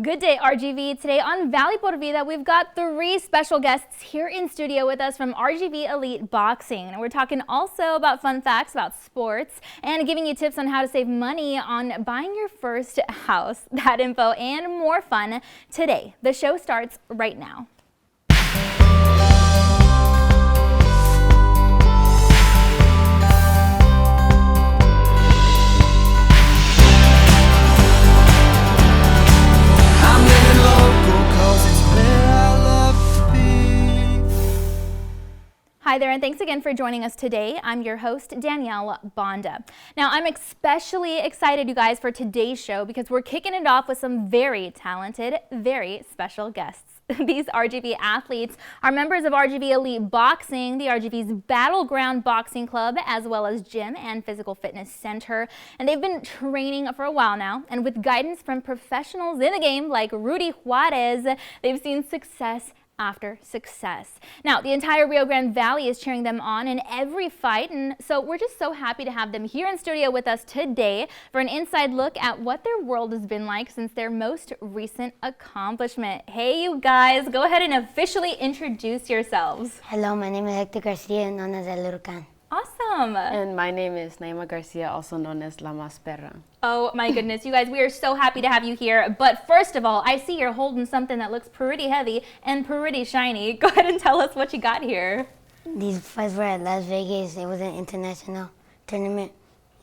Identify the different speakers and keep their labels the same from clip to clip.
Speaker 1: Good day, RGV. Today on Valley por Vida, we've got 3 special guests here in studio with us from RGV Elite Boxing. And we're talking also about fun facts about sports and giving you tips on how to save money on buying your first house. That info and more fun today. The show starts right now. Hi there, and thanks again for joining us today. I'm your host, Danielle Banda. Now, I'm especially excited, you guys, for today's show because we're kicking it off with some very talented, very special guests. These RGV athletes are members of RGV Elite Boxing, the RGV's Battleground Boxing Club, as well as gym and physical fitness center. And they've been training for a while now, and with guidance from professionals in the game like Rudy Juarez, they've seen success after success. Now, the entire Rio Grande Valley is cheering them on in every fight, and so we're just so happy to have them here in studio with us today for an inside look at what their world has been like since their most recent accomplishment. Hey, you guys, go ahead and officially introduce yourselves.
Speaker 2: Hello, my name is Hector Garcia, known as El Little Can.
Speaker 1: Awesome.
Speaker 3: And my name is Naima Garcia, also known as La Mas Perra.
Speaker 1: Oh my goodness, you guys, we are so happy to have you here. But first of all, I see you're holding something that looks pretty heavy and pretty shiny. Go ahead and tell us what you got here.
Speaker 2: These fights were at Las Vegas. It was an international tournament.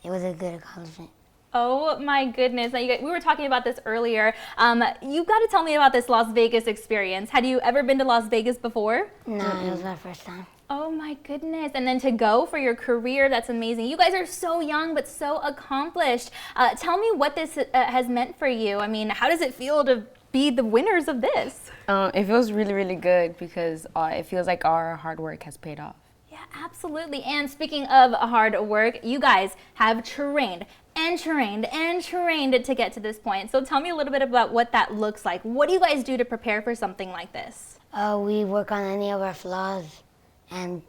Speaker 2: It was a good accomplishment.
Speaker 1: Oh my goodness. Now, you guys, we were talking about this earlier. You got to tell me about this Las Vegas experience. Had you ever been to Las Vegas before?
Speaker 2: No, it was my first time.
Speaker 1: Oh my goodness. And then to go for your career, that's amazing. You guys are so young but so accomplished. Tell me what this has meant for you. I mean, how does it feel to be the winners of this?
Speaker 3: It feels really, really good because it feels like our hard work has paid off.
Speaker 1: Yeah, absolutely. And speaking of hard work, you guys have trained and trained and trained to get to this point. So tell me a little bit about what that looks like. What do you guys do to prepare for something like this?
Speaker 2: We work on any of our flaws, and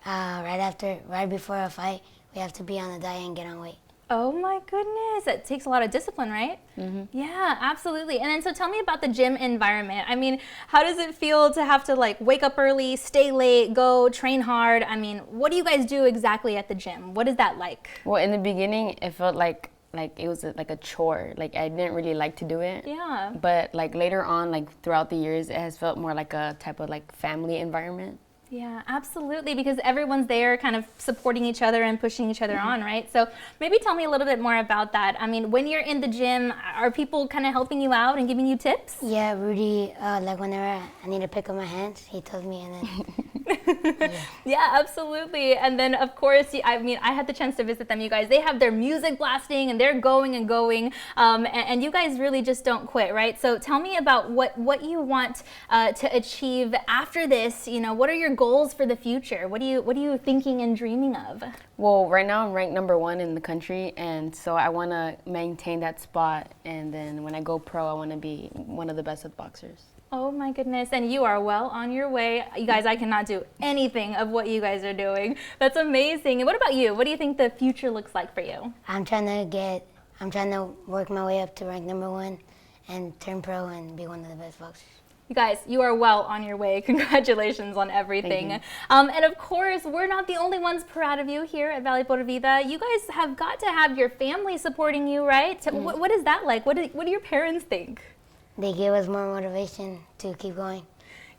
Speaker 2: right before a fight, we have to be on a diet and get on weight.
Speaker 1: Oh my goodness, it takes a lot of discipline, right?
Speaker 3: Mm-hmm.
Speaker 1: Yeah, absolutely. And then so tell me about the gym environment. I mean, how does it feel to have to like wake up early, stay late, go train hard? I mean, what do you guys do exactly at the gym? What is that like?
Speaker 3: Well, in the beginning, it felt like it was like a chore. Like I didn't really like to do it.
Speaker 1: Yeah.
Speaker 3: But like later on, like throughout the years, it has felt more like a type of like family environment.
Speaker 1: Yeah, absolutely, because everyone's there kind of supporting each other and pushing each other on, right? So maybe tell me a little bit more about that. I mean, when you're in the gym, are people kind of helping you out and giving you tips?
Speaker 2: Yeah, Rudy, like whenever I need to pick up my hands, he tells me, and then
Speaker 1: Yeah, absolutely. And then, of course, I mean, I had the chance to visit them, you guys. They have their music blasting, and they're going and going, and you guys really just don't quit, right? So tell me about what you want to achieve after this. You know, what are your goals for the future? What are you thinking and dreaming of?
Speaker 3: Well, right now I'm ranked #1 in the country, and so I want to maintain that spot. And then when I go pro, I want to be one of the best of boxers.
Speaker 1: Oh my goodness, and you are well on your way. You guys, I cannot do anything of what you guys are doing. That's amazing. And what about you? What do you think the future looks like for you?
Speaker 2: I'm trying to work my way up to rank #1 and turn pro and be one of the best boxers.
Speaker 1: You guys, you are well on your way. Congratulations on everything. And of course, we're not the only ones proud of you here at Valley por Vida. You guys have got to have your family supporting you, right? What is that like? What do your parents think?
Speaker 2: They give us more motivation to keep going.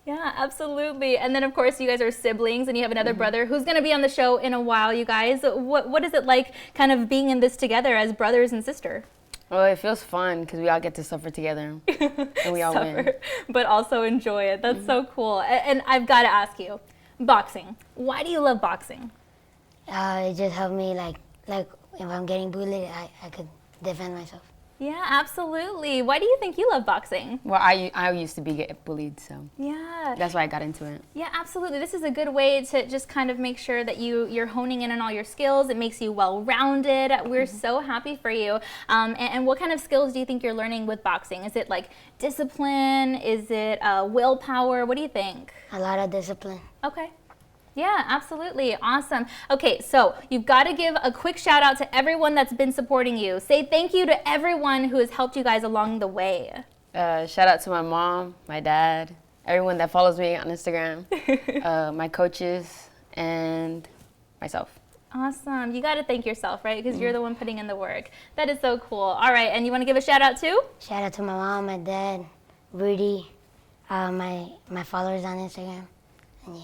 Speaker 1: Yeah, absolutely. And then, of course, you guys are siblings, and you have another brother who's going to be on the show in a while, you guys. What is it like kind of being in this together as brothers and sister?
Speaker 3: Well, it feels fun because we all get to suffer together and we all win.
Speaker 1: But also enjoy it. That's so cool. And I've got to ask you, boxing. Why do you love boxing?
Speaker 2: It just helped me, like if I'm getting bullied, I could defend myself.
Speaker 1: Yeah, absolutely. Why do you think you love boxing?
Speaker 3: Well, I used to get bullied, so
Speaker 1: yeah,
Speaker 3: that's why I got into it.
Speaker 1: Yeah, absolutely. This is a good way to just kind of make sure that you're honing in on all your skills. It makes you well-rounded. We're so happy for you. And what kind of skills do you think you're learning with boxing? Is it like discipline? Is it willpower? What do you think?
Speaker 2: A lot of discipline.
Speaker 1: Okay. Yeah, absolutely. Awesome. Okay, so you've got to give a quick shout out to everyone that's been supporting you. Say thank you to everyone who has helped you guys along the way.
Speaker 3: Shout out to my mom, my dad, everyone that follows me on Instagram, my coaches, and myself.
Speaker 1: Awesome. You got to thank yourself, right? Because you're the one putting in the work. That is so cool. All right, and you want to give a shout out too?
Speaker 2: Shout out to my mom, my dad, Rudy, my followers on Instagram, and yeah.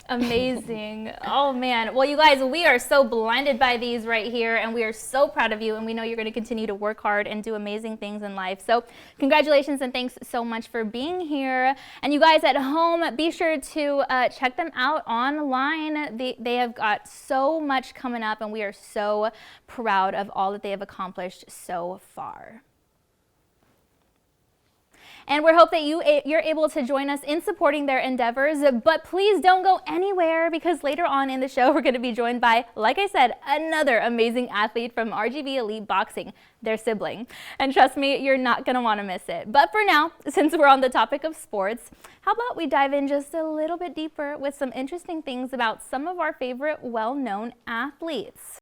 Speaker 1: Amazing. Oh man. Well, you guys, we are so blinded by these right here, and we are so proud of you, and we know you're going to continue to work hard and do amazing things in life. So congratulations and thanks so much for being here. And you guys at home, be sure to check them out online. They have got so much coming up, and we are so proud of all that they have accomplished so far. And we hope that you're able to join us in supporting their endeavors. But please don't go anywhere, because later on in the show, we're going to be joined by, like I said, another amazing athlete from RGV Elite Boxing, their sibling. And trust me, you're not going to want to miss it. But for now, since we're on the topic of sports, how about we dive in just a little bit deeper with some interesting things about some of our favorite well-known athletes.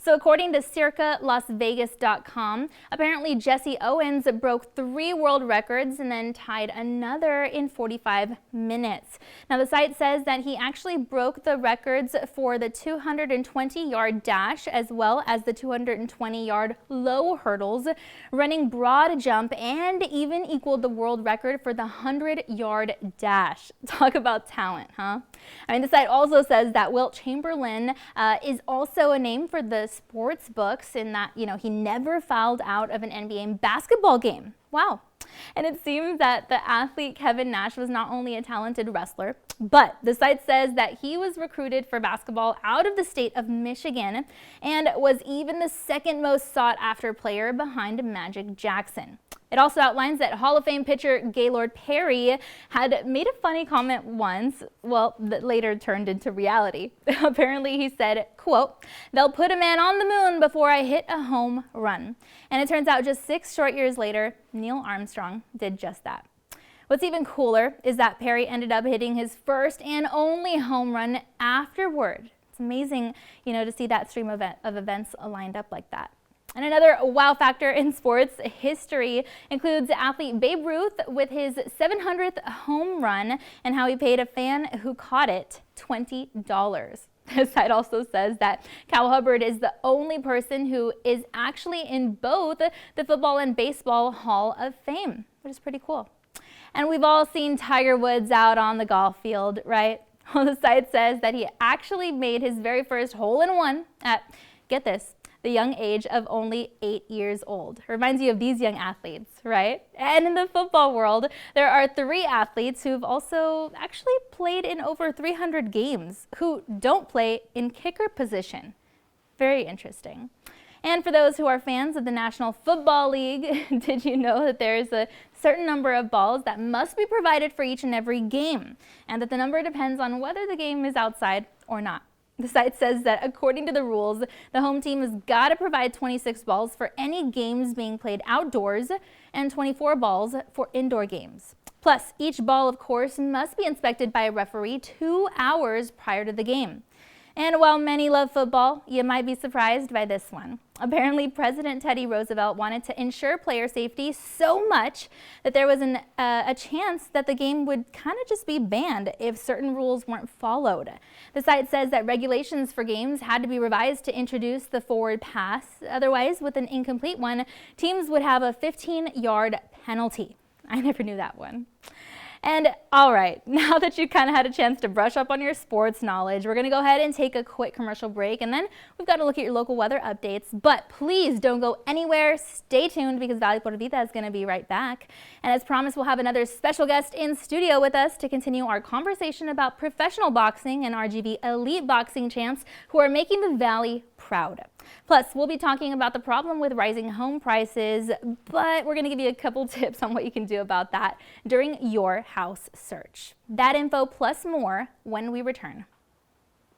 Speaker 1: So according to circalasvegas.com, apparently Jesse Owens broke 3 world records and then tied another in 45 minutes. Now the site says that he actually broke the records for the 220-yard dash as well as the 220-yard low hurdles, running broad jump, and even equaled the world record for the 100-yard dash. Talk about talent, huh? I mean, the site also says that Wilt Chamberlain is also a name for the sports books, in that, you know, he never fouled out of an NBA basketball game. Wow. And it seems that the athlete Kevin Nash was not only a talented wrestler, but the site says that he was recruited for basketball out of the state of Michigan and was even the second most sought after player behind Magic Johnson. It also outlines that Hall of Fame pitcher Gaylord Perry had made a funny comment once, well, that later turned into reality. Apparently he said, quote, "They'll put a man on the moon before I hit a home run." And it turns out just 6 short years later, Neil Armstrong did just that. What's even cooler is that Perry ended up hitting his first and only home run afterward. It's amazing, you know, to see that stream of events lined up like that. And another wow factor in sports history includes athlete Babe Ruth with his 700th home run and how he paid a fan who caught it $20. The site also says that Cal Hubbard is the only person who is actually in both the Football and Baseball Hall of Fame, which is pretty cool. And we've all seen Tiger Woods out on the golf field, right? Well, the site says that he actually made his very first hole-in-one at, get this, the young age of only 8 years old. Reminds you of these young athletes, right? And in the football world, there are 3 athletes who've also actually played in over 300 games who don't play in kicker position. Very interesting. And for those who are fans of the National Football League, did you know that there's a certain number of balls that must be provided for each and every game, and that the number depends on whether the game is outside or not? The site says that according to the rules, the home team has got to provide 26 balls for any games being played outdoors and 24 balls for indoor games. Plus, each ball, of course, must be inspected by a referee 2 hours prior to the game. And while many love football, you might be surprised by this one. Apparently, President Teddy Roosevelt wanted to ensure player safety so much that there was a chance that the game would kind of just be banned if certain rules weren't followed. The site says that regulations for games had to be revised to introduce the forward pass. Otherwise, with an incomplete one, teams would have a 15-yard penalty. I never knew that one. And all right, now that you kind of had a chance to brush up on your sports knowledge, we're going to go ahead and take a quick commercial break, and then we've got to look at your local weather updates. But please don't go anywhere. Stay tuned, because Vida is going to be right back. And as promised, we'll have another special guest in studio with us to continue our conversation about professional boxing and RGV Elite Boxing champs who are making the Valley proud. Plus, we'll be talking about the problem with rising home prices, but we're going to give you a couple tips on what you can do about that during your house search. That info plus more when we return.